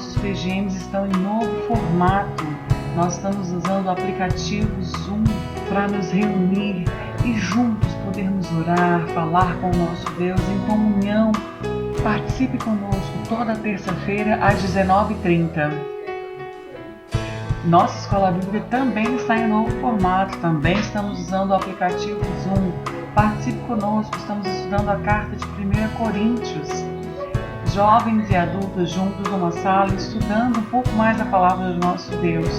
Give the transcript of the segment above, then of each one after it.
nossos PGMs estão em novo formato. Nós estamos usando o aplicativo Zoom para nos reunir e juntos podermos orar, falar com o nosso Deus em comunhão. Participe conosco toda terça-feira às 19h30. Nossa Escola Bíblica também está em novo formato, também estamos usando o aplicativo Zoom. Participe conosco, estamos estudando a carta de 1 Coríntios. Jovens e adultos juntos numa sala, estudando um pouco mais a palavra do nosso Deus.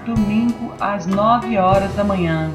Domingo às 9h da manhã.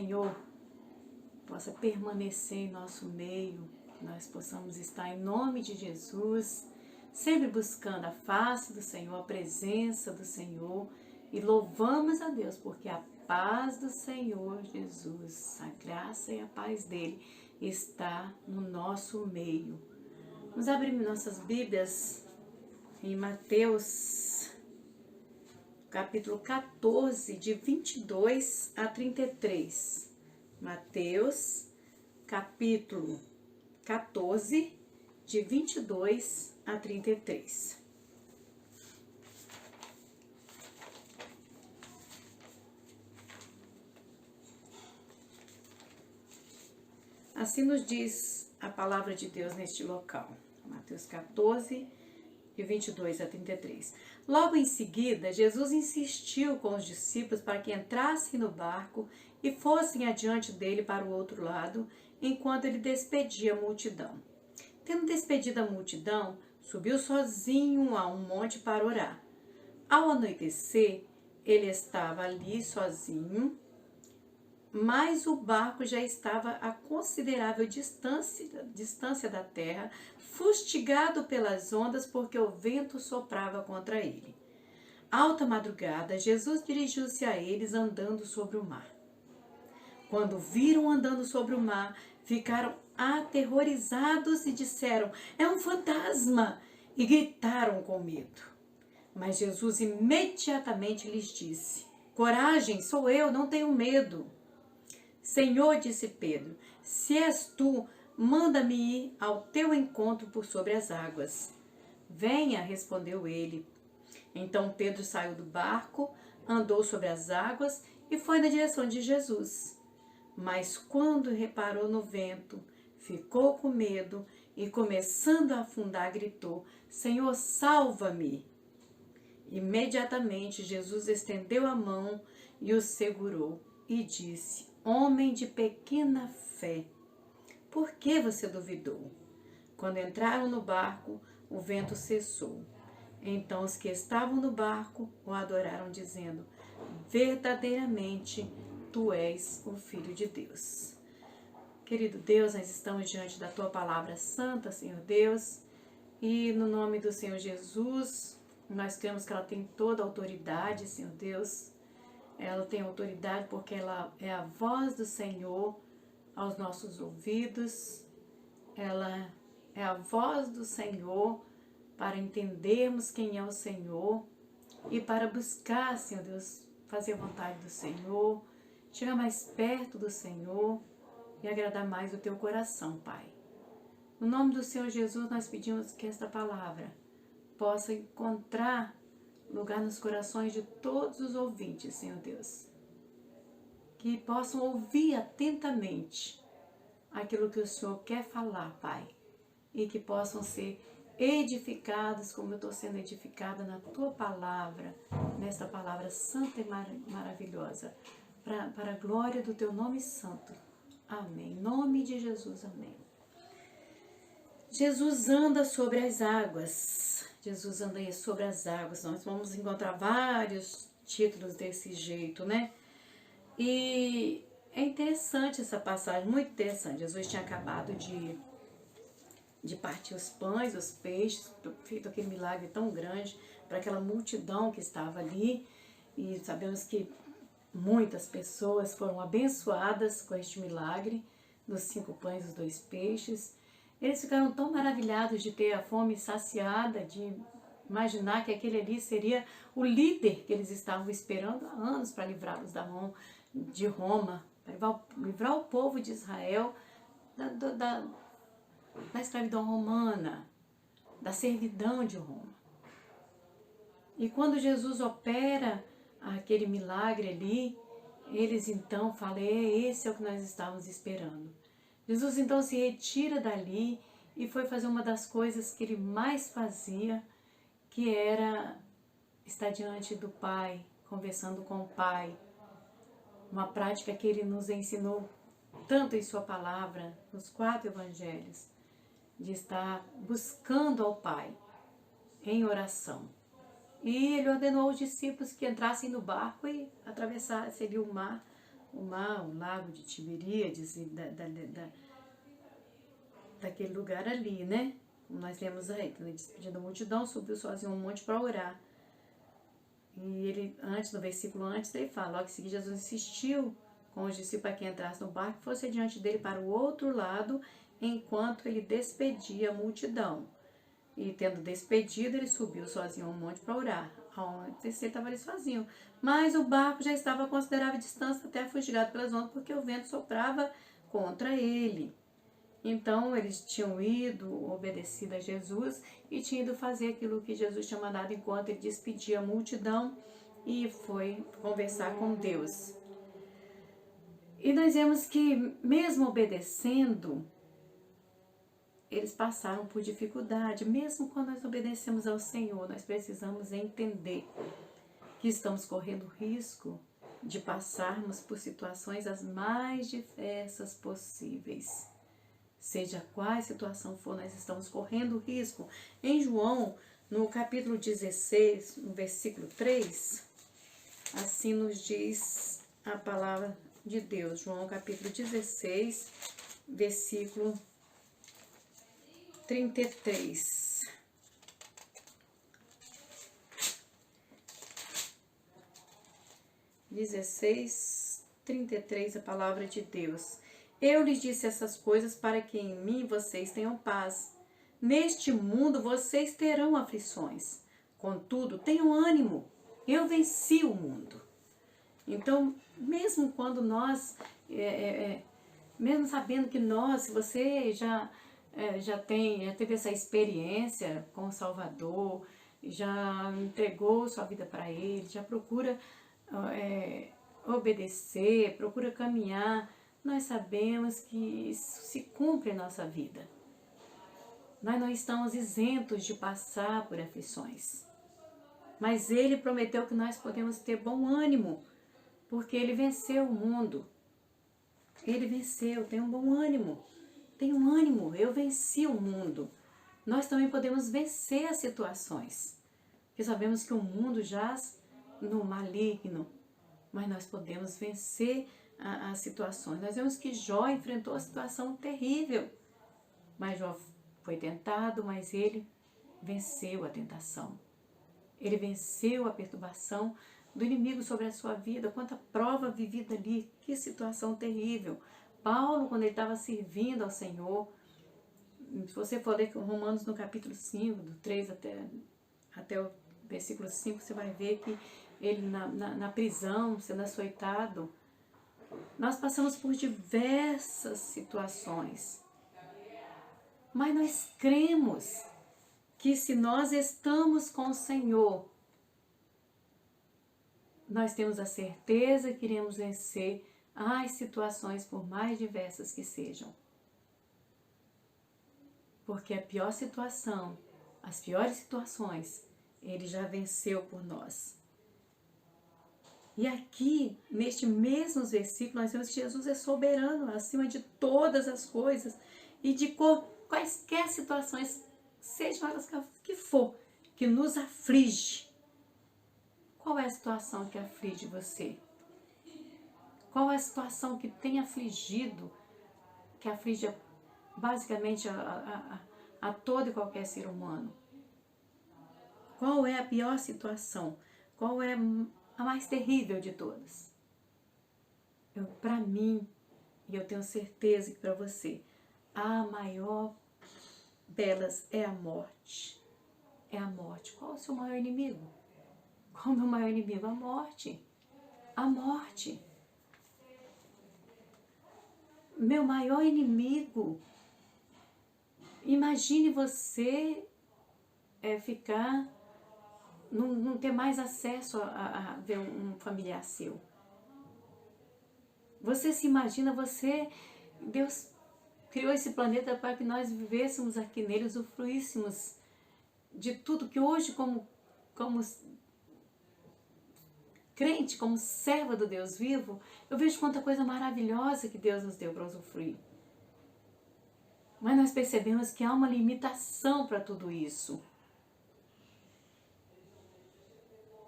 Senhor possa permanecer em nosso meio, que nós possamos estar em nome de Jesus, sempre buscando a face do Senhor, a presença do Senhor, e louvamos a Deus, porque a paz do Senhor Jesus, a graça e a paz dele está no nosso meio. Vamos abrir nossas Bíblias em Mateus, capítulo 14, de 22 a 33. Mateus, capítulo 14, de 22 a 33. Assim nos diz a palavra de Deus neste local. Mateus 14, de 22 a 33. Logo em seguida, Jesus insistiu com os discípulos para que entrassem no barco e fossem adiante dele para o outro lado, enquanto ele despedia a multidão. Tendo despedido a multidão, subiu sozinho a um monte para orar. Ao anoitecer, ele estava ali sozinho, mas o barco já estava a considerável distância da terra, fustigado pelas ondas, porque o vento soprava contra ele. Alta madrugada, Jesus dirigiu-se a eles andando sobre o mar. Quando viram andando sobre o mar, ficaram aterrorizados e disseram: "É um fantasma!" e gritaram com medo. Mas Jesus imediatamente lhes disse: "Coragem, sou eu, não tenham medo." "Senhor", disse Pedro, "se és tu, manda-me ir ao teu encontro por sobre as águas." "Venha", respondeu ele. Então Pedro saiu do barco, andou sobre as águas e foi na direção de Jesus. Mas quando reparou no vento, ficou com medo e, começando a afundar, gritou: "Senhor, salva-me!" Imediatamente Jesus estendeu a mão e o segurou e disse: "Homem de pequena fé, por que você duvidou?" Quando entraram no barco, o vento cessou. Então os que estavam no barco o adoraram, dizendo: "Verdadeiramente, tu és o Filho de Deus." Querido Deus, nós estamos diante da tua palavra santa, Senhor Deus, e no nome do Senhor Jesus, nós cremos que ela tem toda a autoridade, Senhor Deus. Ela tem autoridade porque ela é a voz do Senhor aos nossos ouvidos. Ela é a voz do Senhor para entendermos quem é o Senhor e para buscar, Senhor Deus, fazer a vontade do Senhor, chegar mais perto do Senhor e agradar mais o teu coração, Pai. No nome do Senhor Jesus, nós pedimos que esta palavra possa encontrar lugar nos corações de todos os ouvintes, Senhor Deus. Que possam ouvir atentamente aquilo que o Senhor quer falar, Pai. E que possam ser edificados como eu estou sendo edificada na Tua palavra, nesta palavra santa e maravilhosa, para a glória do Teu nome santo. Amém. Em nome de Jesus, amém. Jesus anda sobre as águas. Jesus anda sobre as águas. Nós vamos encontrar vários títulos desse jeito, né? E é interessante essa passagem, muito interessante. Jesus tinha acabado de partir os pães, os peixes, feito aquele milagre tão grande para aquela multidão que estava ali. E sabemos que muitas pessoas foram abençoadas com este milagre dos 5 pães e os 2 peixes. Eles ficaram tão maravilhados de ter a fome saciada, de imaginar que aquele ali seria o líder que eles estavam esperando há anos para livrá-los da mão de Roma, para livrar o povo de Israel da escravidão romana, da servidão de Roma. E quando Jesus opera aquele milagre ali, eles então falam: esse é o que nós estávamos esperando. Jesus então se retira dali e foi fazer uma das coisas que ele mais fazia, que era estar diante do Pai, conversando com o Pai. Uma prática que ele nos ensinou tanto em sua palavra, nos 4 evangelhos, de estar buscando ao Pai em oração. E ele ordenou aos discípulos que entrassem no barco e atravessassem ali o mar o mar, o lago de Tiberíades, e daquele lugar ali, né? Como nós lemos aí, ele despedindo a multidão, subiu sozinho um monte para orar. E ele, no versículo antes, ele fala, logo que seguinte, Jesus insistiu com os discípulos para que entrasse no barco e fosse diante dele para o outro lado, enquanto ele despedia a multidão. E tendo despedido, ele subiu sozinho um monte para orar. Ele estava ali sozinho. Mas o barco já estava a considerável distância, até fustigado pelas ondas, porque o vento soprava contra ele. Então, eles tinham ido, obedecido a Jesus, e tinham ido fazer aquilo que Jesus tinha mandado enquanto ele despedia a multidão e foi conversar com Deus. E nós vemos que, mesmo obedecendo, eles passaram por dificuldade. Mesmo quando nós obedecemos ao Senhor, nós precisamos entender que estamos correndo risco de passarmos por situações as mais diversas possíveis. Seja qual situação for, nós estamos correndo risco. Em João, no capítulo 16, no versículo 3, assim nos diz a palavra de Deus. João, capítulo 16, versículo 33. (16, 33) a palavra de Deus. Eu lhes disse essas coisas para que em mim vocês tenham paz. Neste mundo vocês terão aflições. Contudo, tenham ânimo. Eu venci o mundo. Então, mesmo quando nós, mesmo sabendo que nós, se você já teve essa experiência com o Salvador, já entregou sua vida para Ele, já procura obedecer, procura caminhar, nós sabemos que isso se cumpre em nossa vida. Nós não estamos isentos de passar por aflições. Mas Ele prometeu que nós podemos ter bom ânimo, porque Ele venceu o mundo. Ele venceu, tem um bom ânimo. Tenha um ânimo, eu venci o mundo. Nós também podemos vencer as situações. Porque sabemos que o mundo jaz no maligno. Mas nós podemos vencer as situações. Nós vemos que Jó enfrentou uma situação terrível. Mas Jó foi tentado, mas ele venceu a tentação. Ele venceu a perturbação do inimigo sobre a sua vida. Quanta prova vivida ali. Que situação terrível. Paulo, quando ele estava servindo ao Senhor, se você for ler Romanos no capítulo 5, do 3 até o versículo 5, você vai ver que ele na prisão, sendo açoitado, nós passamos por diversas situações. Mas nós cremos que se nós estamos com o Senhor, nós temos a certeza que iremos vencer as situações, por mais diversas que sejam. Porque a pior situação, as piores situações, Ele já venceu por nós. E aqui, neste mesmo versículo, nós vemos que Jesus é soberano acima de todas as coisas e de quaisquer situações, sejam elas que for, que nos aflige. Qual é a situação que aflige você? Qual é a situação que tem afligido, que aflige basicamente a todo e qualquer ser humano? Qual é a pior situação? Qual é a mais terrível de todas? Para mim, e eu tenho certeza que para você, a maior delas é a morte. É a morte. Qual é o seu maior inimigo? Qual é o meu maior inimigo? A morte. A morte. Meu maior inimigo. Imagine você ficar, não ter mais acesso a ver um familiar seu. Você se imagina, Deus criou esse planeta para que nós vivêssemos aqui nele, usufruíssemos de tudo que hoje, como crente, como serva do Deus vivo, eu vejo quanta coisa maravilhosa que Deus nos deu para usufruir. Mas nós percebemos que há uma limitação para tudo isso.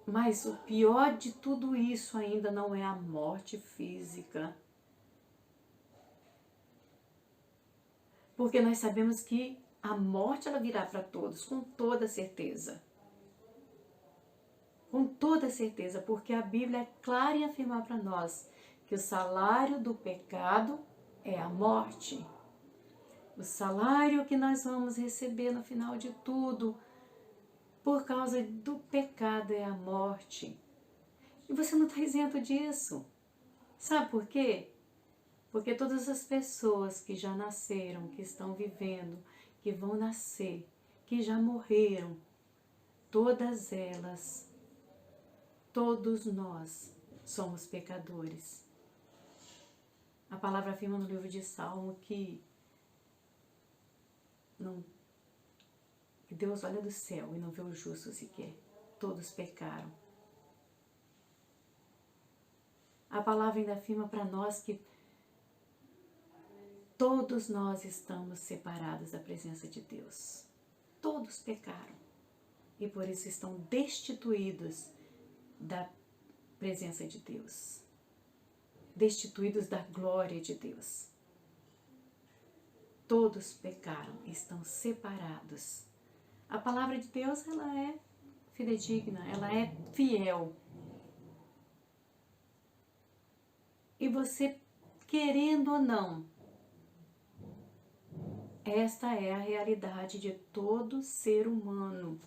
Mas o pior de tudo isso ainda não é a morte física. Porque nós sabemos que a morte ela virá para todos, com toda certeza. Com toda certeza, porque a Bíblia é clara em afirmar para nós que o salário do pecado é a morte. O salário que nós vamos receber no final de tudo, por causa do pecado, é a morte. E você não está isento disso. Sabe por quê? Porque todas as pessoas que já nasceram, que estão vivendo, que vão nascer, que já morreram, todas elas, todos nós somos pecadores. A palavra afirma no livro de Salmo que Deus olha do céu e não vê o justo sequer. Todos pecaram. A palavra ainda afirma para nós que todos nós estamos separados da presença de Deus. Todos pecaram. E por isso estão destituídos da presença de Deus. Destituídos da glória de Deus. Todos pecaram, estão separados. A palavra de Deus, ela é fidedigna, ela é fiel. E você, querendo ou não, esta é a realidade de todo ser humano.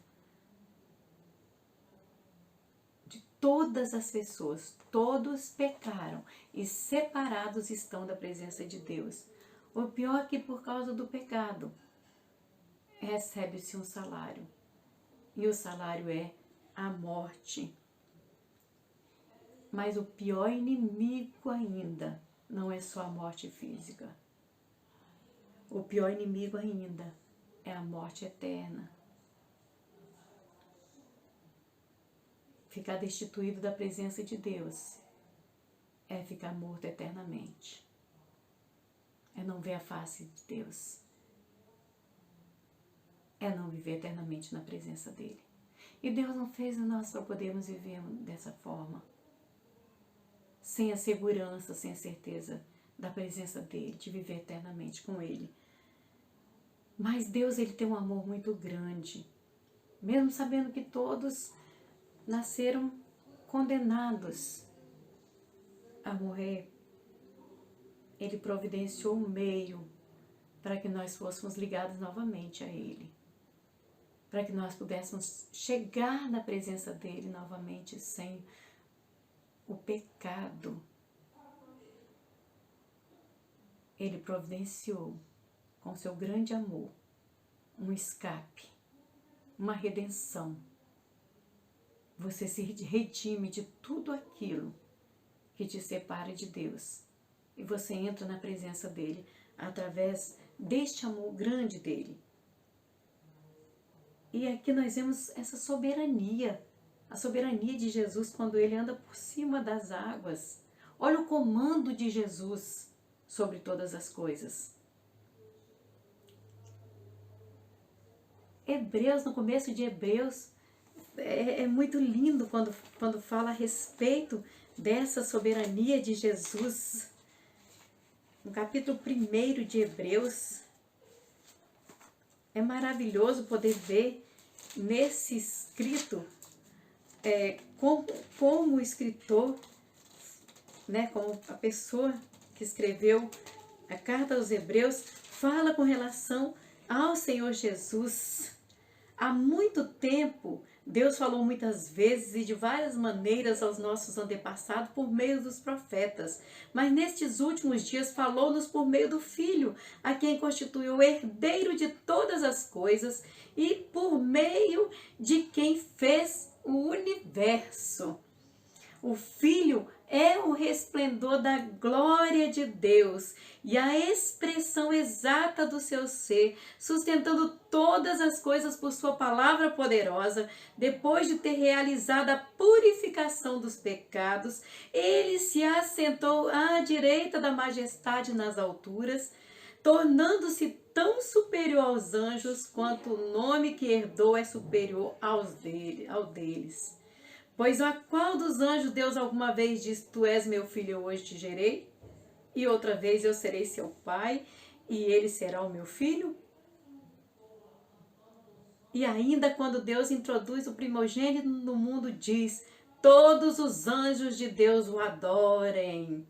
De todas as pessoas, todos pecaram e separados estão da presença de Deus. O pior é que por causa do pecado, recebe-se um salário. E o salário é a morte. Mas o pior inimigo ainda não é só a morte física. O pior inimigo ainda é a morte eterna. Ficar destituído da presença de Deus é ficar morto eternamente. É não ver a face de Deus. É não viver eternamente na presença dEle. E Deus não fez nós para podermos viver dessa forma. Sem a segurança, sem a certeza da presença dEle, de viver eternamente com Ele. Mas Deus, Ele tem um amor muito grande. Mesmo sabendo que todos nasceram condenados a morrer, Ele providenciou um meio para que nós fôssemos ligados novamente a Ele. Para que nós pudéssemos chegar na presença dEle novamente sem o pecado. Ele providenciou, com seu grande amor, um escape, uma redenção. Você se redime de tudo aquilo que te separa de Deus. E você entra na presença dEle através deste amor grande dEle. E aqui nós vemos essa soberania, a soberania de Jesus quando Ele anda por cima das águas. Olha o comando de Jesus sobre todas as coisas. Hebreus, no começo de Hebreus, é muito lindo quando fala a respeito dessa soberania de Jesus. No capítulo 1 de Hebreus, é maravilhoso poder ver nesse escrito como o escritor, como a pessoa que escreveu a carta aos Hebreus, fala com relação ao Senhor Jesus. Há muito tempo, Deus falou muitas vezes e de várias maneiras aos nossos antepassados por meio dos profetas. Mas nestes últimos dias falou-nos por meio do Filho, a quem constituiu o herdeiro de todas as coisas e por meio de quem fez o universo. O Filho é o resplendor da glória de Deus e a expressão exata do seu ser, sustentando todas as coisas por sua palavra poderosa. Depois de ter realizado a purificação dos pecados, ele se assentou à direita da majestade nas alturas, tornando-se tão superior aos anjos quanto o nome que herdou é superior ao deles. Pois a qual dos anjos Deus alguma vez disse, tu és meu filho, eu hoje te gerei? E outra vez eu serei seu pai, e ele será o meu filho? E ainda quando Deus introduz o primogênito no mundo, diz, todos os anjos de Deus o adorem.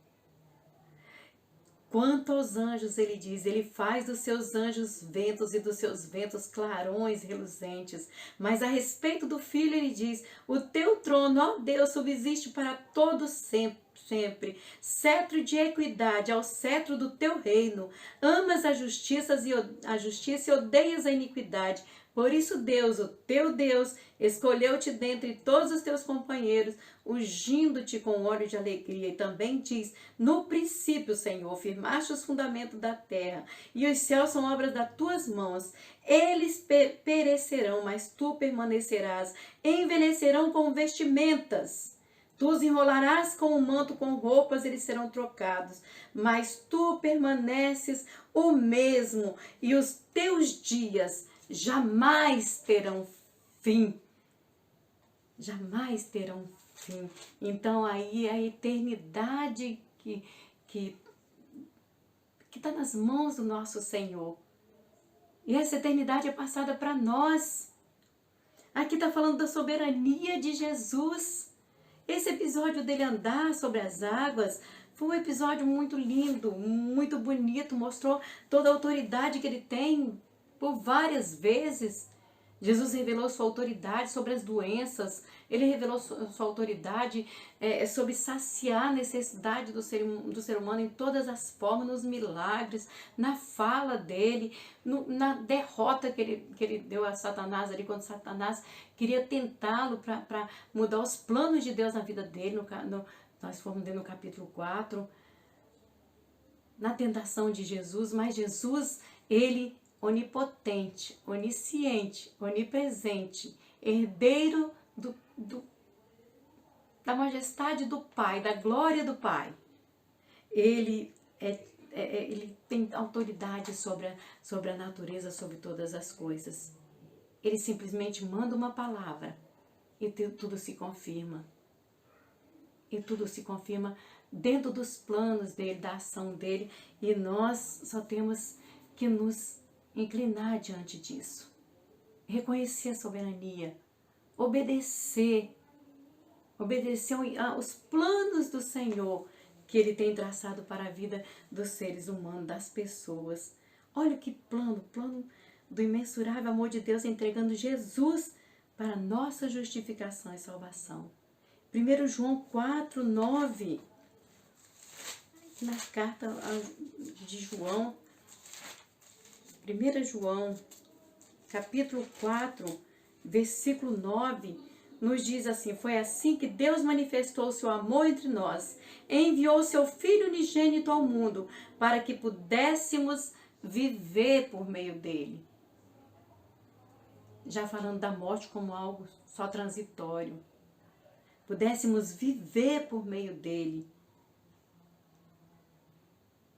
Quanto aos anjos, ele diz, ele faz dos seus anjos ventos e dos seus ventos clarões reluzentes. Mas a respeito do Filho, ele diz, o teu trono, ó Deus, subsiste para todos sempre. Cetro de equidade ao cetro do teu reino. Amas a justiça e odeias a iniquidade. Por isso Deus, o teu Deus, escolheu-te dentre todos os teus companheiros, ungindo-te com óleo de alegria. E também diz, no princípio, Senhor, firmaste os fundamentos da terra, e os céus são obras das tuas mãos. Eles perecerão, mas tu permanecerás. Envelhecerão com vestimentas. Tu os enrolarás com um manto, com roupas, eles serão trocados. Mas tu permaneces o mesmo, e os teus dias jamais terão fim. Jamais terão fim. Então aí a eternidade que está nas mãos do nosso Senhor. E essa eternidade é passada para nós. Aqui está falando da soberania de Jesus. Esse episódio dele andar sobre as águas foi um episódio muito lindo, muito bonito. Mostrou toda a autoridade que ele tem por várias vezes. Jesus revelou sua autoridade sobre as doenças. Ele revelou sua autoridade sobre saciar a necessidade do ser humano em todas as formas, nos milagres, na fala dele, na derrota que ele deu a Satanás ali, quando Satanás queria tentá-lo para mudar os planos de Deus na vida dele. Nós fomos no capítulo 4, na tentação de Jesus, mas Jesus, ele onipotente, onisciente, onipresente, herdeiro da majestade do Pai, da glória do Pai. Ele tem autoridade sobre a natureza, sobre todas as coisas. Ele simplesmente manda uma palavra e tudo se confirma. E tudo se confirma dentro dos planos dele, da ação dele, e nós só temos que nos inclinar diante disso, reconhecer a soberania, obedecer aos planos do Senhor que Ele tem traçado para a vida dos seres humanos, das pessoas. Olha que plano do imensurável amor de Deus entregando Jesus para a nossa justificação e salvação. 1 João 4, 9, na carta de João, 1 João, capítulo 4, versículo 9, nos diz assim, foi assim que Deus manifestou o seu amor entre nós, enviou o seu Filho unigênito ao mundo, para que pudéssemos viver por meio dele. Já falando da morte como algo só transitório, pudéssemos viver por meio dele.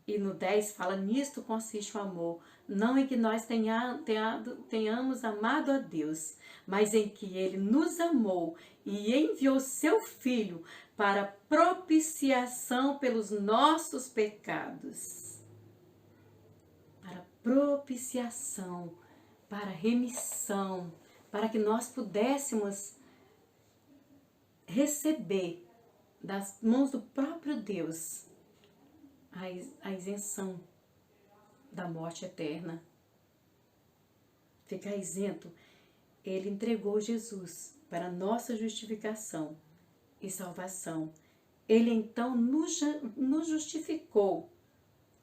E no 10 fala, nisto consiste o amor, não em que nós tenhamos amado a Deus, mas em que Ele nos amou e enviou seu Filho para propiciação pelos nossos pecados. Para propiciação, para remissão, para que nós pudéssemos receber das mãos do próprio Deus a isenção da morte eterna. Ficar isento. Ele entregou Jesus para nossa justificação e salvação. Ele então nos justificou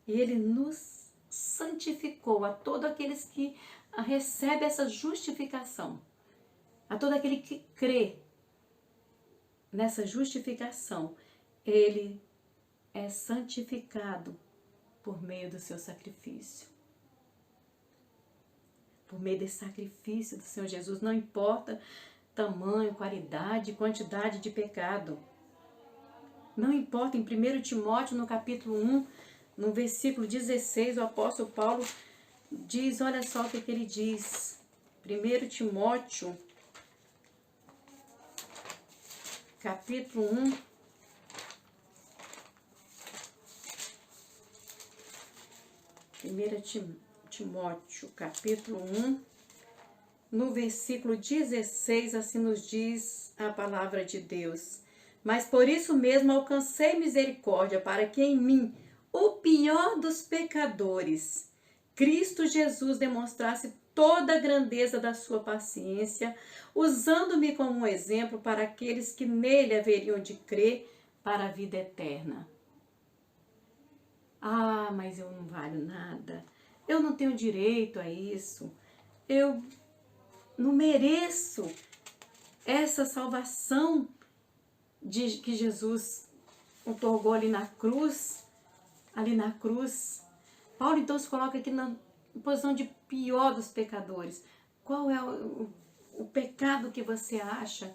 e Ele nos santificou a todos aqueles que recebem essa justificação, a todo aquele que crê nessa justificação. Ele é santificado por meio do seu sacrifício. Por meio desse sacrifício do Senhor Jesus, não importa tamanho, qualidade, quantidade de pecado. Não importa, em 1 Timóteo, no capítulo 1, no versículo 16, o apóstolo Paulo diz, olha só o que ele diz. 1 Timóteo, capítulo 1. Primeira Timóteo, capítulo 1, no versículo 16, assim nos diz a palavra de Deus. Mas por isso mesmo alcancei misericórdia, para que em mim, o pior dos pecadores, Cristo Jesus demonstrasse toda a grandeza da sua paciência, usando-me como um exemplo para aqueles que nele haveriam de crer para a vida eterna. Ah, mas eu não valho nada. Eu não tenho direito a isso. Eu não mereço essa salvação que Jesus otorgou ali na cruz. Paulo então se coloca aqui na posição de pior dos pecadores. Qual é o pecado que você acha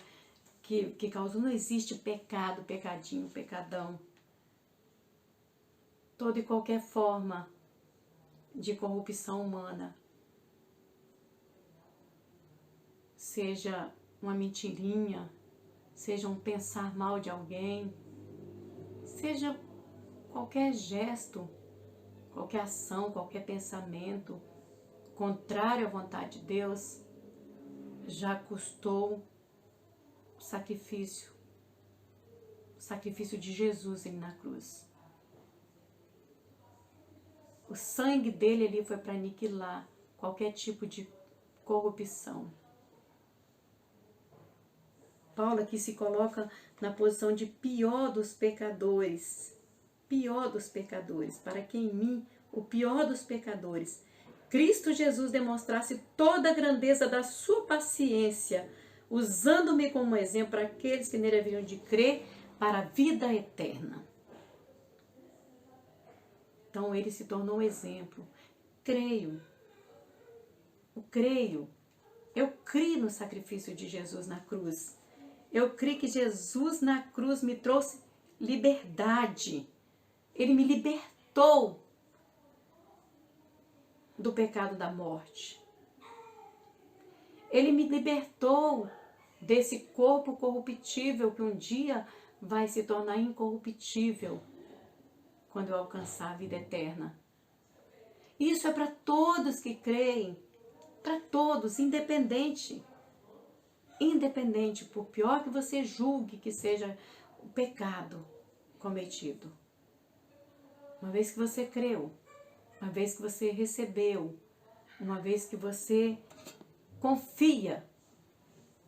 que causou? Não existe pecado, pecadinho, pecadão. Toda e qualquer forma de corrupção humana, seja uma mentirinha, seja um pensar mal de alguém, seja qualquer gesto, qualquer ação, qualquer pensamento contrário à vontade de Deus, já custou o sacrifício de Jesus ali na cruz. O sangue dele ali foi para aniquilar qualquer tipo de corrupção. Paulo aqui se coloca na posição de pior dos pecadores, para que em mim, o pior dos pecadores, Cristo Jesus demonstrasse toda a grandeza da sua paciência, usando-me como exemplo para aqueles que nele haveriam de crer para a vida eterna. Então ele se tornou um exemplo. Eu creio no sacrifício de Jesus na cruz. Eu creio que Jesus na cruz me trouxe liberdade. Ele me libertou do pecado da morte. Ele me libertou desse corpo corruptível que um dia vai se tornar incorruptível quando eu alcançar a vida eterna. Isso é para todos que creem, para todos, independente, por pior que você julgue que seja o pecado cometido. Uma vez que você creu, uma vez que você recebeu, uma vez que você confia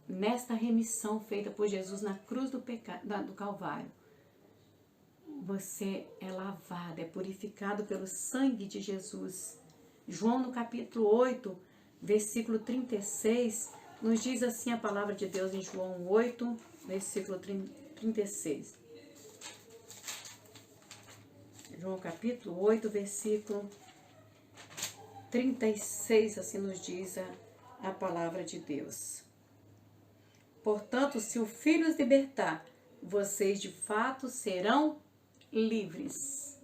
nesta remissão feita por Jesus na cruz do Calvário, você é lavado, é purificado pelo sangue de Jesus. João no capítulo 8, versículo 36, nos diz assim a palavra de Deus em João 8, versículo 36. João capítulo 8, versículo 36, assim nos diz a palavra de Deus. Portanto, se o Filho os libertar, vocês de fato serão livres.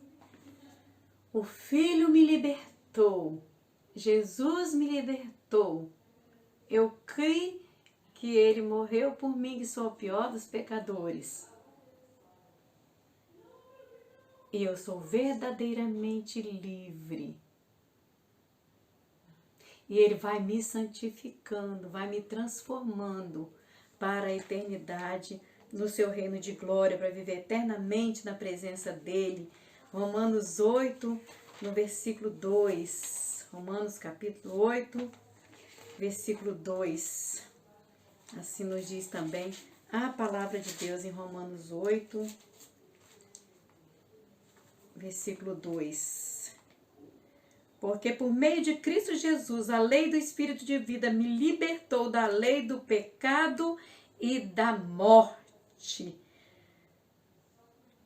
O Filho me libertou. Jesus me libertou. Eu creio que Ele morreu por mim, que sou o pior dos pecadores. E eu sou verdadeiramente livre. E Ele vai me santificando, vai me transformando para a eternidade no seu reino de glória, para viver eternamente na presença dEle. Romanos 8, no versículo 2. Romanos capítulo 8, versículo 2. Assim nos diz também a palavra de Deus em Romanos 8, versículo 2. Porque por meio de Cristo Jesus, a lei do Espírito de vida me libertou da lei do pecado e da morte.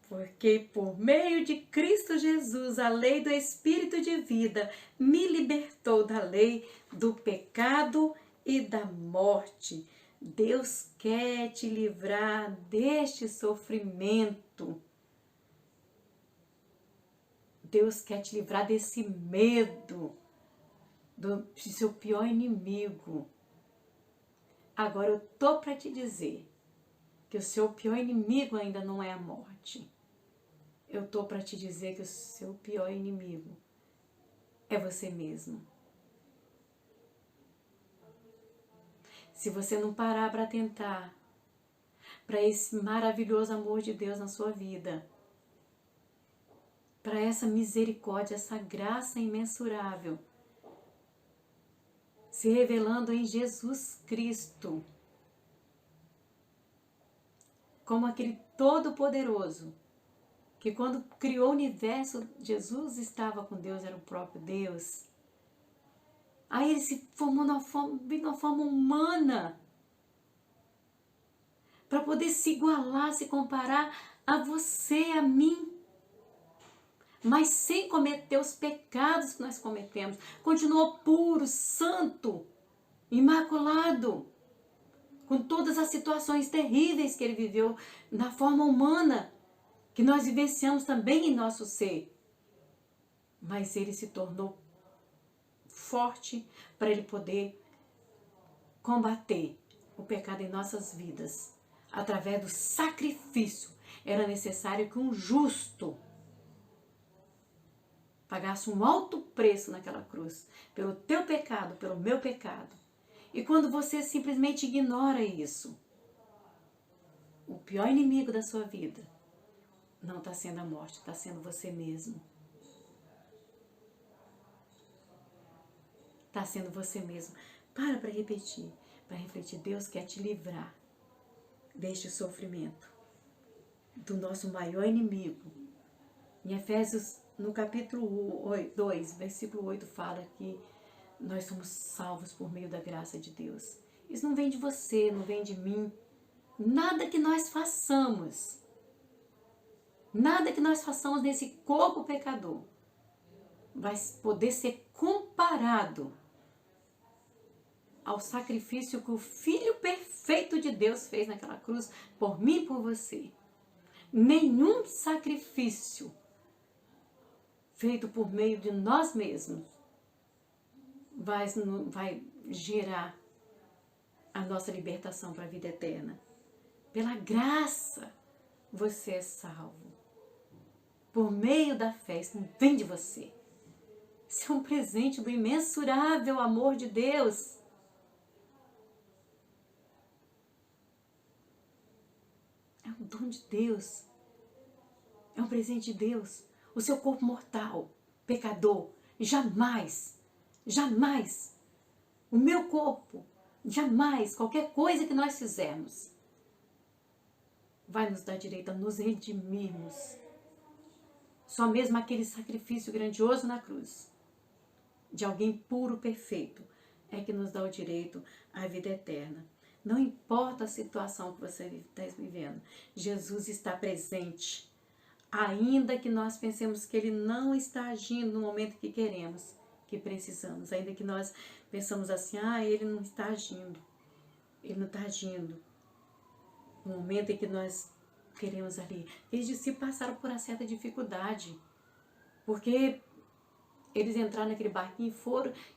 Porque por meio de Cristo Jesus, a lei do Espírito de vida me libertou da lei do pecado e da morte. Deus quer te livrar deste sofrimento. Deus quer te livrar desse medo, do seu pior inimigo. Agora eu tô para te dizer que o seu pior inimigo ainda não é a morte. Eu estou para te dizer que o seu pior inimigo é você mesmo. Se você não parar para atentar para esse maravilhoso amor de Deus na sua vida, para essa misericórdia, essa graça imensurável, se revelando em Jesus Cristo, como aquele Todo-Poderoso, que quando criou o universo, Jesus estava com Deus, era o próprio Deus. Aí ele se formou numa forma humana, para poder se igualar, se comparar a você, a mim, mas sem cometer os pecados que nós cometemos. Continuou puro, santo, imaculado, com todas as situações terríveis que ele viveu na forma humana, que nós vivenciamos também em nosso ser. Mas ele se tornou forte para ele poder combater o pecado em nossas vidas. Através do sacrifício, era necessário que um justo pagasse um alto preço naquela cruz, pelo teu pecado, pelo meu pecado. E quando você simplesmente ignora isso, o pior inimigo da sua vida não está sendo a morte, está sendo você mesmo. Está sendo você mesmo. Para repetir, para refletir. Deus quer te livrar deste sofrimento, do nosso maior inimigo. Em Efésios, no capítulo 2, versículo 8, fala que nós somos salvos por meio da graça de Deus. Isso não vem de você, não vem de mim. Nada que nós façamos, nesse corpo pecador vai poder ser comparado ao sacrifício que o Filho perfeito de Deus fez naquela cruz por mim e por você. Nenhum sacrifício feito por meio de nós mesmos vai gerar a nossa libertação para a vida eterna. Pela graça, você é salvo. Por meio da fé, isso não vem de você. Isso é um presente do imensurável amor de Deus. É um dom de Deus. É um presente de Deus. O seu corpo mortal, pecador, jamais, o meu corpo, jamais, qualquer coisa que nós fizermos, vai nos dar direito a nos redimirmos. Só mesmo aquele sacrifício grandioso na cruz, de alguém puro, perfeito, é que nos dá o direito à vida eterna. Não importa a situação que você está vivendo, Jesus está presente. Ainda que nós pensemos que Ele não está agindo no momento que queremos, que precisamos. Ainda que nós pensamos assim, Ele não está agindo. Ele não está agindo. No momento em que nós queremos ali. Eles discípulos passaram por uma certa dificuldade. Porque eles entraram naquele barquinho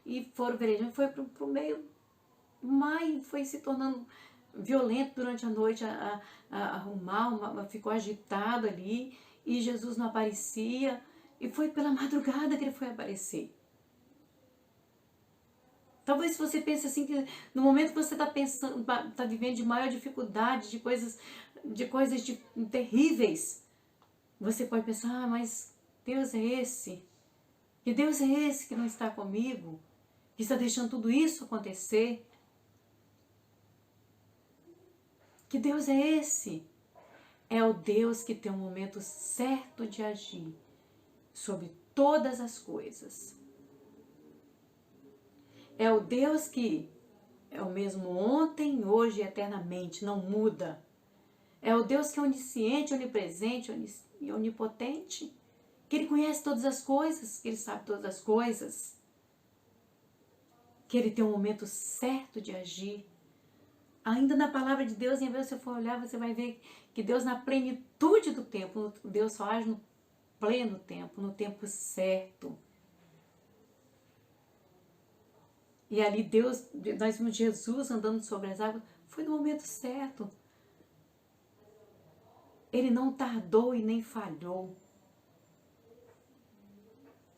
e foram velejando. Foi para o meio do mar e foi se tornando violento durante a noite. O mar ficou agitado ali. E Jesus não aparecia, e foi pela madrugada que ele foi aparecer. Talvez você pense assim, que no momento que você está vivendo de maior dificuldade, de coisas terríveis, você pode pensar, mas Deus é esse? Que Deus é esse que não está comigo? Que está deixando tudo isso acontecer? Que Deus é esse? É o Deus que tem o momento certo de agir sobre todas as coisas. É o Deus que é o mesmo ontem, hoje e eternamente, não muda. É o Deus que é onisciente, onipresente e onipotente, que Ele conhece todas as coisas, que Ele sabe todas as coisas, que Ele tem um momento certo de agir. Ainda na palavra de Deus, em vez de você for olhar, você vai ver que Deus, na plenitude do tempo, Deus só age no pleno tempo, no tempo certo. E ali nós vimos Jesus andando sobre as águas, foi no momento certo. Ele não tardou e nem falhou.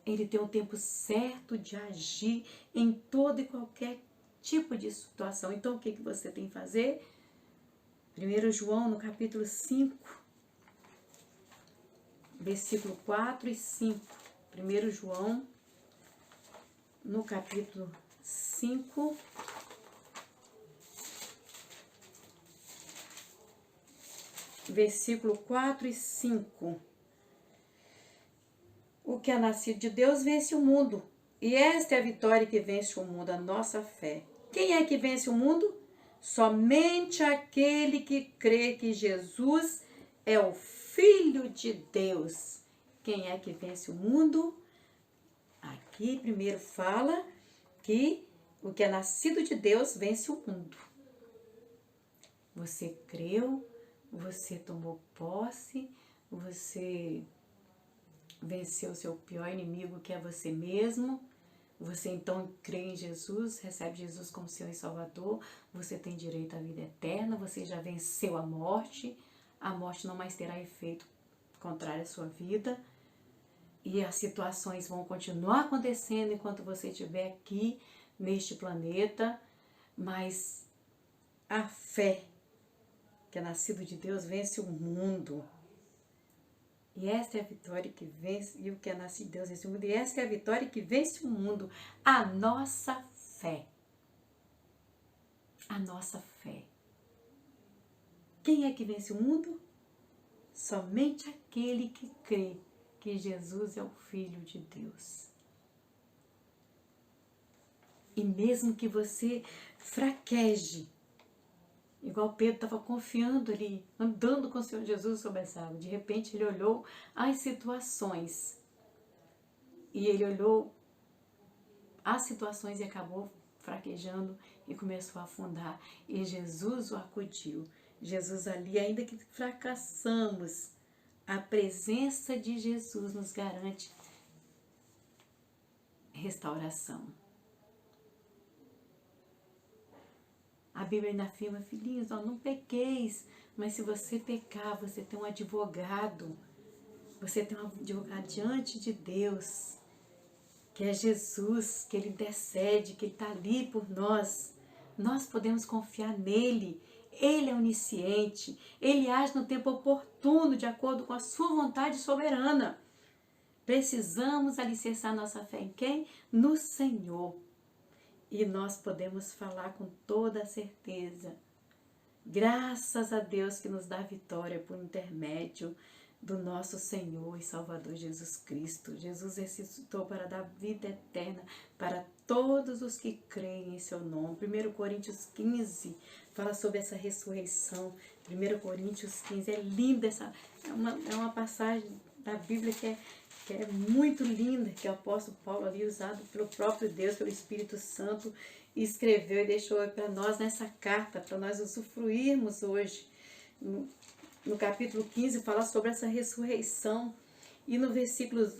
Ele tem o tempo certo de agir em todo e qualquer tipo de situação. Então, o que você tem que fazer? 1 João, no capítulo 5, versículo 4 e 5. 1 João, no capítulo 5, versículo 4 e 5. O que é nascido de Deus vence o mundo. E esta é a vitória que vence o mundo, a nossa fé. Quem é que vence o mundo? Somente aquele que crê que Jesus é o Filho de Deus. Quem é que vence o mundo? Aqui primeiro fala que o que é nascido de Deus vence o mundo. Você creu, você tomou posse, você venceu o seu pior inimigo, que é você mesmo. Você então crê em Jesus, recebe Jesus como Senhor e Salvador, você tem direito à vida eterna, você já venceu a morte não mais terá efeito contrário à sua vida, e as situações vão continuar acontecendo enquanto você estiver aqui neste planeta, mas a fé que é nascido de Deus vence o mundo. E esta é a vitória que vence, e o que é nascido de Deus vence o mundo, e esta é a vitória que vence o mundo, a nossa fé. A nossa fé. Quem é que vence o mundo? Somente aquele que crê que Jesus é o Filho de Deus. E mesmo que você fraqueje, igual Pedro estava confiando ali, andando com o Senhor Jesus sobre essa água. De repente ele olhou as situações. E ele olhou as situações e acabou fraquejando e começou a afundar. E Jesus o acudiu. Jesus ali, ainda que fracassamos, a presença de Jesus nos garante restauração. A Bíblia ainda afirma, filhinhos, não pequeis, mas se você pecar, você tem um advogado. Você tem um advogado diante de Deus, que é Jesus, que Ele intercede, que Ele está ali por nós. Nós podemos confiar nele. Ele é onisciente. Ele age no tempo oportuno, de acordo com a sua vontade soberana. Precisamos alicerçar nossa fé em quem? No Senhor. E nós podemos falar com toda a certeza. Graças a Deus que nos dá vitória por intermédio do nosso Senhor e Salvador Jesus Cristo. Jesus ressuscitou para dar vida eterna para todos os que creem em seu nome. 1 Coríntios 15 fala sobre essa ressurreição. 1 Coríntios 15 é linda, é uma passagem da Bíblia que é muito linda, que o apóstolo Paulo ali, usado pelo próprio Deus, pelo Espírito Santo, escreveu e deixou para nós nessa carta, para nós usufruirmos hoje. No capítulo 15 fala sobre essa ressurreição, e nos versículos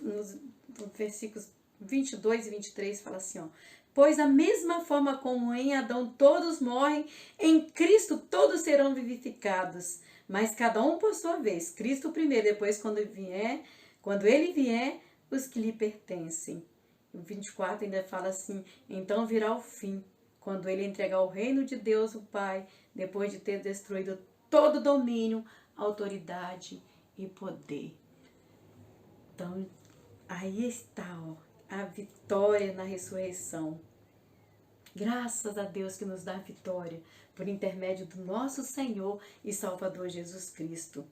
22 e 23 fala assim, pois da mesma forma como em Adão todos morrem, em Cristo todos serão vivificados, mas cada um por sua vez, Cristo primeiro, depois quando ele vier, os que lhe pertencem. O 24 ainda fala assim, então virá o fim, quando ele entregar o reino de Deus, o Pai, depois de ter destruído todo domínio, autoridade e poder. Então, aí está a vitória na ressurreição. Graças a Deus que nos dá a vitória por intermédio do nosso Senhor e Salvador Jesus Cristo.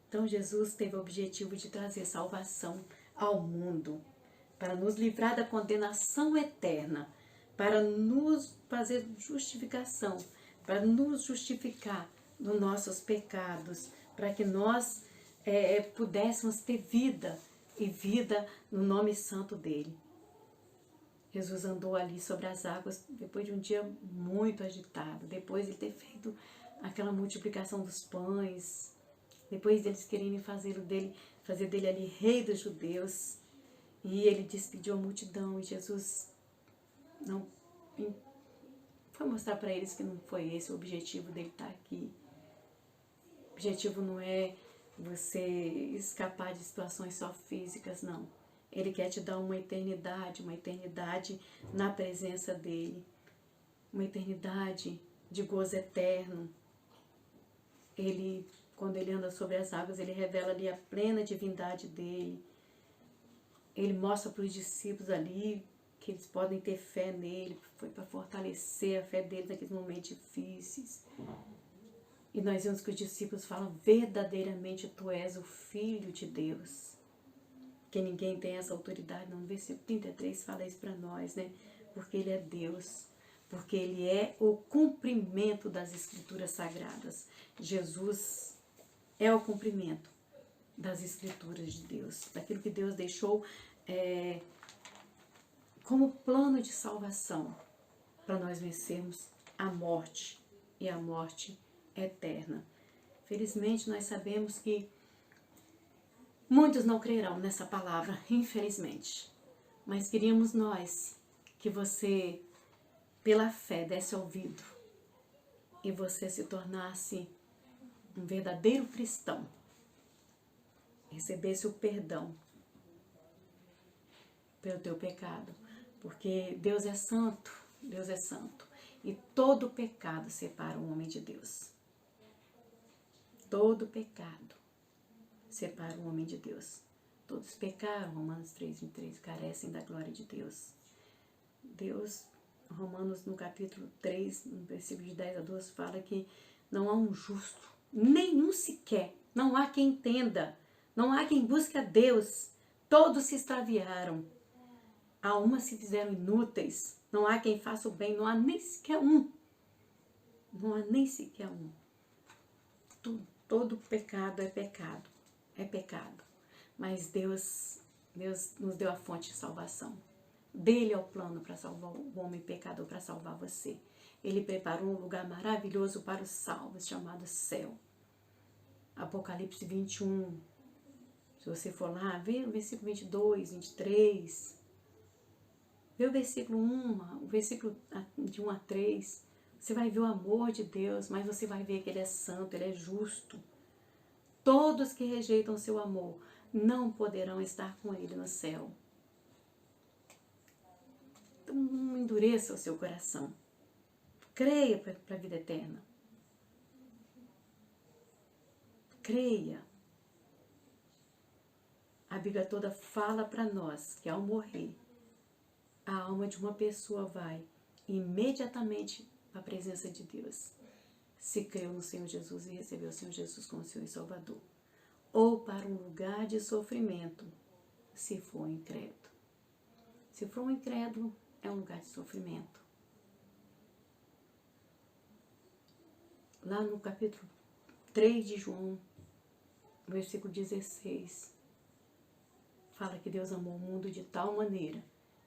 Então, Jesus teve o objetivo de trazer salvação ao mundo, para nos livrar da condenação eterna, para nos fazer justificação, para nos justificar dos nossos pecados, para que nós pudéssemos ter vida, e vida no nome santo dele. Jesus andou ali sobre as águas depois de um dia muito agitado, depois de ter feito aquela multiplicação dos pães, depois deles quererem fazer dele ali rei dos judeus, e ele despediu a multidão, e Jesus não foi mostrar para eles que não foi esse o objetivo dele estar aqui. objetivo não é você escapar de situações só físicas, não. Ele quer te dar uma eternidade na presença dele, uma eternidade de gozo eterno. Ele, quando ele anda sobre as águas, ele revela ali a plena divindade dele. Ele mostra para os discípulos ali que eles podem ter fé nele, foi para fortalecer a fé deles naqueles momentos difíceis. E nós vemos que os discípulos falam, verdadeiramente tu és o Filho de Deus. Que ninguém tem essa autoridade, não. No versículo 33 fala isso para nós, né? Porque ele é Deus, porque ele é o cumprimento das Escrituras Sagradas. Jesus é o cumprimento das Escrituras de Deus, daquilo que Deus deixou como plano de salvação para nós vencermos a morte e a morte eterna. Felizmente nós sabemos que muitos não crerão nessa palavra, infelizmente. Mas queríamos nós que você, pela fé, desse ouvido e você se tornasse um verdadeiro cristão, recebesse o perdão pelo teu pecado, porque Deus é santo, e todo pecado separa o homem de Deus. Todo pecado separa o homem de Deus. Todos pecaram, Romanos 3:23, carecem da glória de Deus. Deus, Romanos no capítulo 3, no versículo de 10 a 12, fala que não há um justo, nenhum sequer, não há quem entenda, não há quem busque a Deus, todos se extraviaram, a uma se fizeram inúteis, não há quem faça o bem, não há nem sequer um, não há nem sequer um. Todo pecado é pecado. É pecado, mas Deus nos deu a fonte de salvação. Dele é o plano para salvar o homem pecador, para salvar você. Ele preparou um lugar maravilhoso para os salvos, chamado céu. Apocalipse 21, se você for lá, vê o versículo 22, 23, vê o versículo 1, o versículo de 1 a 3, você vai ver o amor de Deus, mas você vai ver que Ele é santo, Ele é justo. Todos que rejeitam seu amor não poderão estar com ele no céu. Então não endureça o seu coração. Creia para a vida eterna. Creia. A Bíblia toda fala para nós que ao morrer, a alma de uma pessoa vai imediatamente para a presença de Deus. Se creu no Senhor Jesus e recebeu o Senhor Jesus como Senhor e Salvador. Ou para um lugar de sofrimento, se for incrédulo. Se for um incrédulo, é um lugar de sofrimento. Lá no capítulo 3 de João, versículo 16, fala que Deus amou o mundo de tal maneira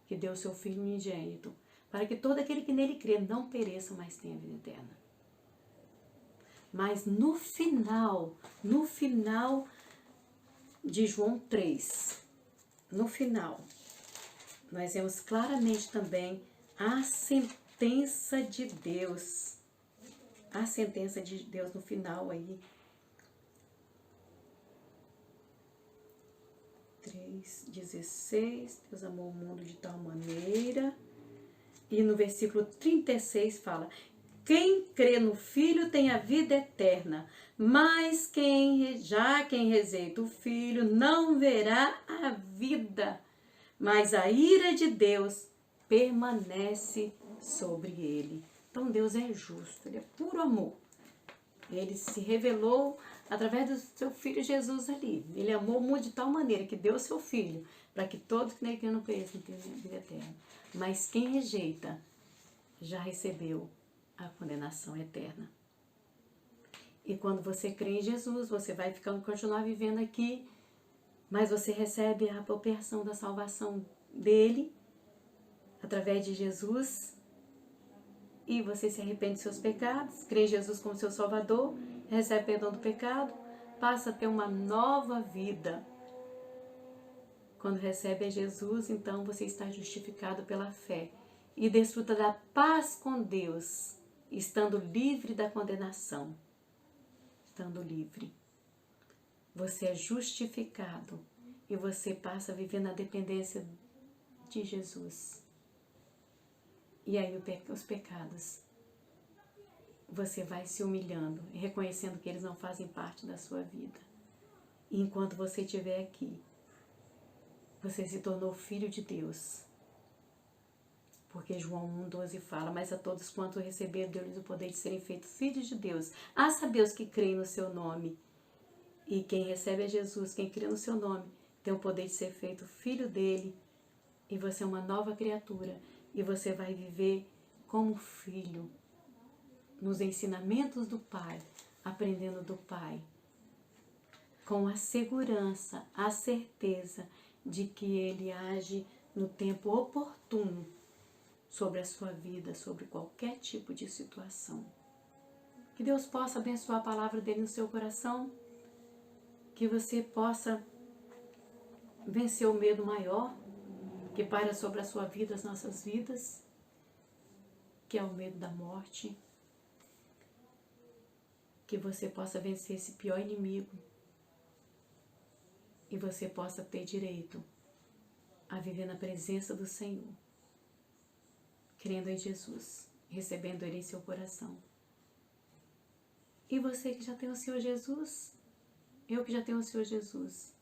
que deu seu Filho unigênito, para que todo aquele que nele crê não pereça, mas tenha vida eterna. Mas no final de João 3, no final, nós vemos claramente também a sentença de Deus. A sentença de Deus no final aí. 3:16, Deus amou o mundo de tal maneira. E no versículo 36 fala: quem crê no Filho tem a vida eterna, mas quem rejeita o Filho não verá a vida, mas a ira de Deus permanece sobre ele. Então Deus é justo, Ele é puro amor. Ele se revelou através do seu Filho Jesus ali. Ele amou o mundo de tal maneira que deu o seu Filho, para que todos que nele não pereçam tenham vida eterna. Mas quem rejeita já recebeu a condenação eterna. E quando você crê em Jesus, você vai continuar vivendo aqui, mas você recebe a apropriação da salvação dele, através de Jesus, e você se arrepende dos seus pecados, crê em Jesus como seu Salvador, recebe perdão do pecado, passa a ter uma nova vida. Quando recebe a Jesus, então você está justificado pela fé e desfruta da paz com Deus, estando livre da condenação. estando livre. Você é justificado e você passa a viver na dependência de Jesus. E aí os pecados, você vai se humilhando e reconhecendo que eles não fazem parte da sua vida. E enquanto você estiver aqui, você se tornou filho de Deus. Porque João 1,12 fala, mas a todos quanto receberam, deu-lhes o poder de serem feitos filhos de Deus. A saber os que creem no seu nome. E quem recebe a Jesus, quem crê no seu nome, tem o poder de ser feito filho dele. E você é uma nova criatura. E você vai viver como filho, nos ensinamentos do Pai, aprendendo do Pai, com a segurança, a certeza de que Ele age no tempo oportuno sobre a sua vida, sobre qualquer tipo de situação. Que Deus possa abençoar a palavra dele no seu coração, que você possa vencer o medo maior que paira sobre a sua vida, as nossas vidas, que é o medo da morte. Que você possa vencer esse pior inimigo e você possa ter direito a viver na presença do Senhor, crendo em Jesus, recebendo Ele em seu coração. E você que já tem o Senhor Jesus, eu que já tenho o Senhor Jesus,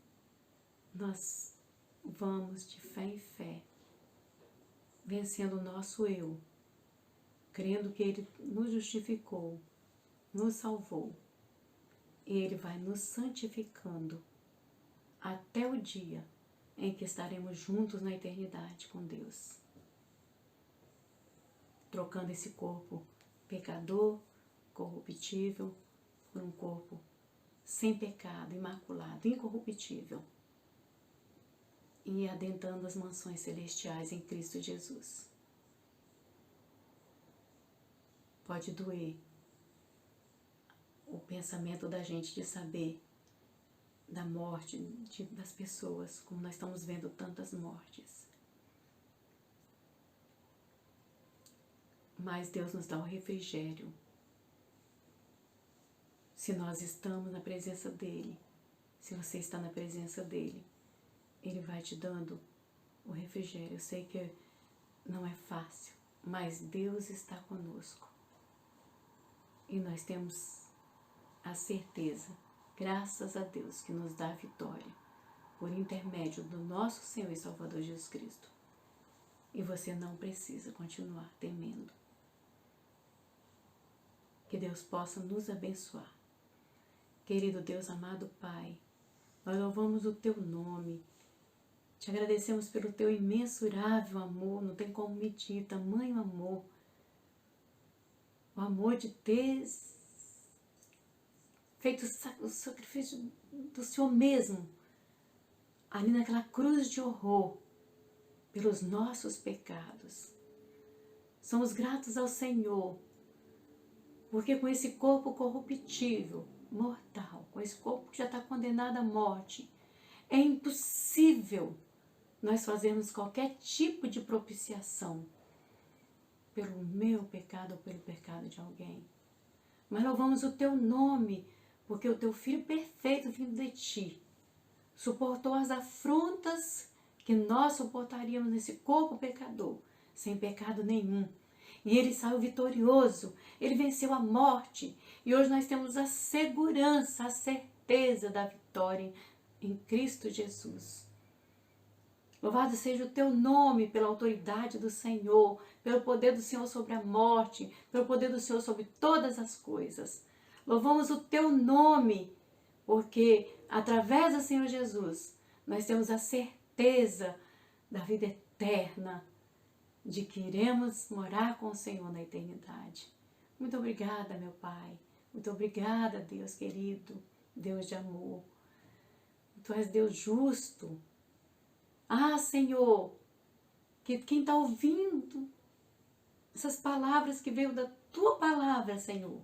nós vamos de fé em fé, vencendo o nosso eu, crendo que Ele nos justificou, nos salvou, e Ele vai nos santificando até o dia em que estaremos juntos na eternidade com Deus, trocando esse corpo pecador, corruptível, por um corpo sem pecado, imaculado, incorruptível, e adentrando as mansões celestiais em Cristo Jesus. Pode doer o pensamento da gente de saber da morte das pessoas, como nós estamos vendo tantas mortes. Mas Deus nos dá o refrigério. Se nós estamos na presença dEle, se você está na presença dEle, Ele vai te dando o refrigério. Eu sei que não é fácil, mas Deus está conosco. E nós temos a certeza, graças a Deus, que nos dá a vitória por intermédio do nosso Senhor e Salvador Jesus Cristo. E você não precisa continuar temendo. Que Deus possa nos abençoar. Querido Deus, amado Pai, nós louvamos o Teu nome. Te agradecemos pelo Teu imensurável amor, não tem como medir tamanho amor. O amor de ter feito o sacrifício do Senhor mesmo, ali naquela cruz de horror, pelos nossos pecados. Somos gratos ao Senhor, porque com esse corpo corruptível, mortal, com esse corpo que já está condenado à morte, é impossível nós fazermos qualquer tipo de propiciação pelo meu pecado ou pelo pecado de alguém. Mas louvamos o Teu nome, porque o Teu Filho perfeito vindo de Ti suportou as afrontas que nós suportaríamos nesse corpo pecador, sem pecado nenhum. E Ele saiu vitorioso, Ele venceu a morte. E hoje nós temos a segurança, a certeza da vitória em Cristo Jesus. Louvado seja o Teu nome pela autoridade do Senhor, pelo poder do Senhor sobre a morte, pelo poder do Senhor sobre todas as coisas. Louvamos o Teu nome, porque através do Senhor Jesus, nós temos a certeza da vida eterna, de que iremos morar com o Senhor na eternidade. Muito obrigada, meu Pai. Muito obrigada, Deus querido, Deus de amor. Tu és Deus justo. Ah, Senhor, que quem está ouvindo essas palavras que veio da Tua palavra, Senhor,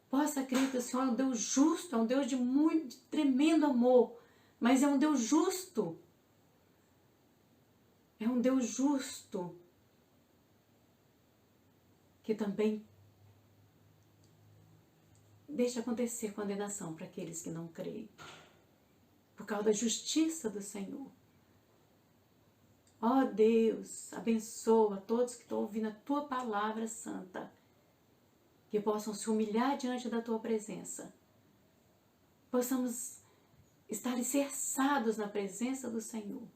possa crer que o Senhor é um Deus justo, é um Deus de muito, de tremendo amor, mas é um Deus justo. É um Deus justo, que também deixa acontecer condenação para aqueles que não creem. Por causa da justiça do Senhor. Ó Deus, abençoa todos que estão ouvindo a Tua palavra santa. Que possam se humilhar diante da Tua presença. Possamos estar alicerçados na presença do Senhor.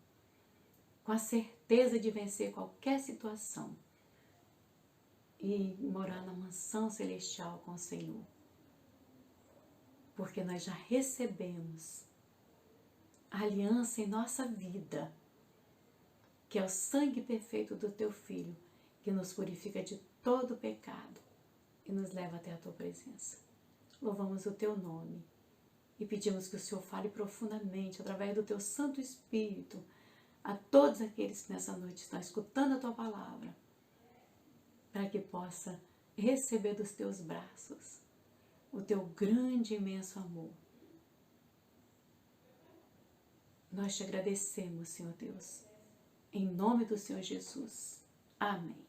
Com a certeza de vencer qualquer situação. E morar na mansão celestial com o Senhor. Porque nós já recebemos a aliança em nossa vida, que é o sangue perfeito do Teu Filho, que nos purifica de todo pecado e nos leva até a Tua presença. Louvamos o Teu nome e pedimos que o Senhor fale profundamente, através do Teu Santo Espírito, a todos aqueles que nessa noite estão escutando a Tua palavra, para que possa receber dos Teus braços o Teu grande e imenso amor. Nós te agradecemos, Senhor Deus, em nome do Senhor Jesus. Amém.